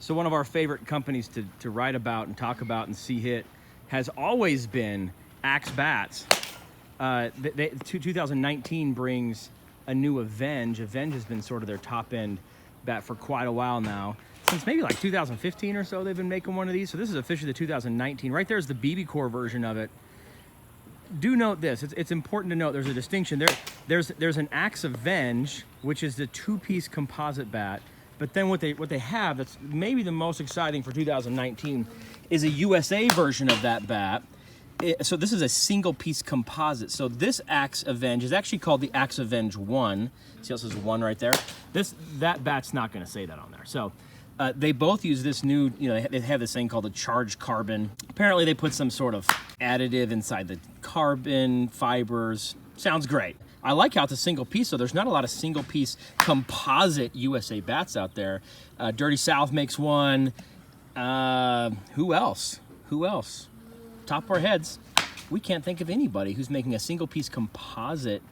So one of our favorite companies to write about and talk about and see hit has always been Axe Bats. 2019 brings a new Avenge. Avenge has been sort of their top end bat for quite a while now. Since maybe like 2015 or so, they've been making one of these. So this is officially the 2019. Right there is the BB Core version of it. Do note this, it's important to note there's a distinction. There's an Axe Avenge, which is the two-piece composite bat. But then what they have that's maybe the most exciting for 2019 is a USA version of that bat. So this is a single piece composite. So this Axe Avenge is actually called the Axe Avenge 1. See how it says 1 right there? That bat's not gonna say that on there. So they both use this new, they have this thing called a charged carbon. Apparently they put some sort of additive inside the carbon fibers. Sounds great. I like how it's a single piece, so there's not a lot of single piece composite USA bats out there. Dirty South makes one. Who else? Top of our heads, we can't think of anybody who's making a single piece composite.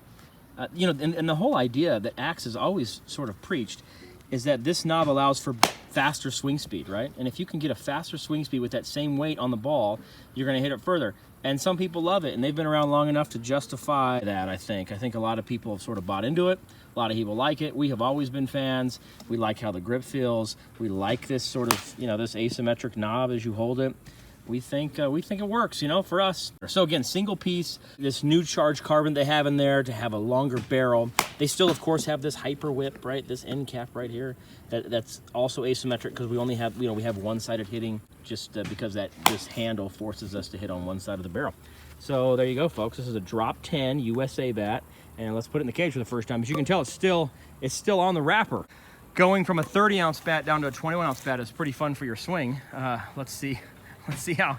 And the whole idea that Axe has always sort of preached is that this knob allows for faster swing speed, right? And if you can get a faster swing speed with that same weight on the ball, you're gonna hit it further. And some people love it, and they've been around long enough to justify that, I think. I think a lot of people have sort of bought into it. A lot of people like it. We have always been fans. We like how the grip feels. We like this sort of, this asymmetric knob as you hold it. We think it works, for us. So again, single piece, this new charged carbon they have in there to have a longer barrel. They still, of course, have this hyper whip, right? This end cap right here. That's also asymmetric because we only have, we have one-sided hitting just because this handle forces us to hit on one side of the barrel. So there you go, folks. This is a drop 10 USA bat, and let's put it in the cage for the first time. As you can tell, it's still on the wrapper. Going from a 30-ounce bat down to a 21-ounce bat is pretty fun for your swing. Let's see how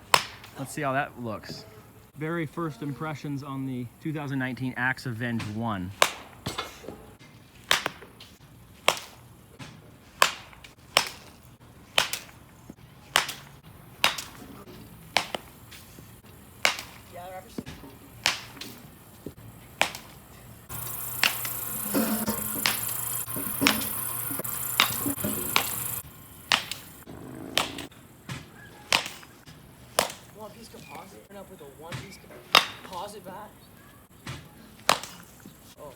that looks. Very first impressions on the 2019 Axe Avenge 1. One-piece composite, turn up with a one-piece composite bat. Oh.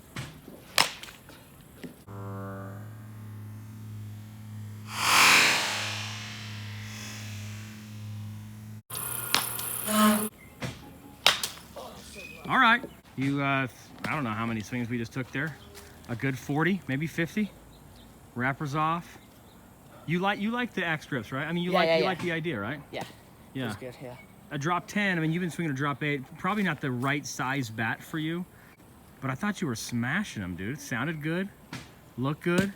All right, I don't know how many swings we just took there. A good 40, maybe 50. Wrappers off. You like the Axe grips, right? I mean, you like the idea, right? Yeah. Yeah. That's good. Yeah. A drop 10, I mean, you've been swinging a drop 8, probably not the right size bat for you, but I thought you were smashing them, dude. It sounded good, looked good.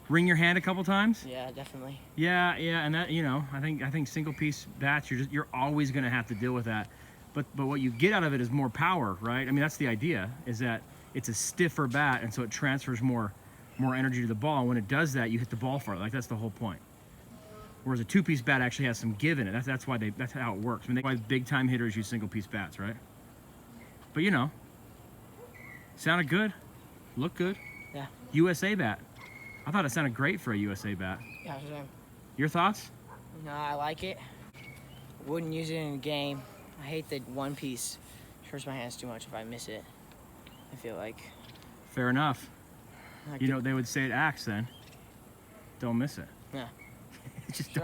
Wring your hand a couple times? Yeah, definitely. Yeah, and that, I think single piece bats, you're always gonna have to deal with that. But what you get out of it is more power, right? I mean, that's the idea, is that it's a stiffer bat, and so it transfers more energy to the ball, and when it does that, you hit the ball farther. Like, that's the whole point. Whereas a two-piece bat actually has some give in it. That's how it works. I mean, why big-time hitters use single-piece bats, right? But sounded good, looked good. Yeah. USA bat. I thought it sounded great for a USA bat. Yeah, same. Your thoughts? No, I like it. Wouldn't use it in a game. I hate the one piece. It hurts my hands too much if I miss it. I feel like. Fair enough. They would say at Axe then. Don't miss it. Yeah. just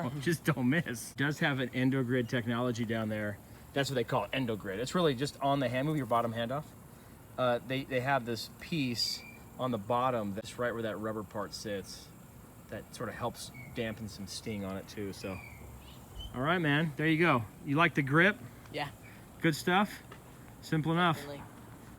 don't miss. It does have an endogrid technology down there. That's what they call it, endogrid. It's really just on the hand. Move your bottom hand off. They have this piece on the bottom that's right where that rubber part sits. That sort of helps dampen some sting on it too. So, all right, man. There you go. You like the grip? Yeah. Good stuff. Simple enough. Definitely.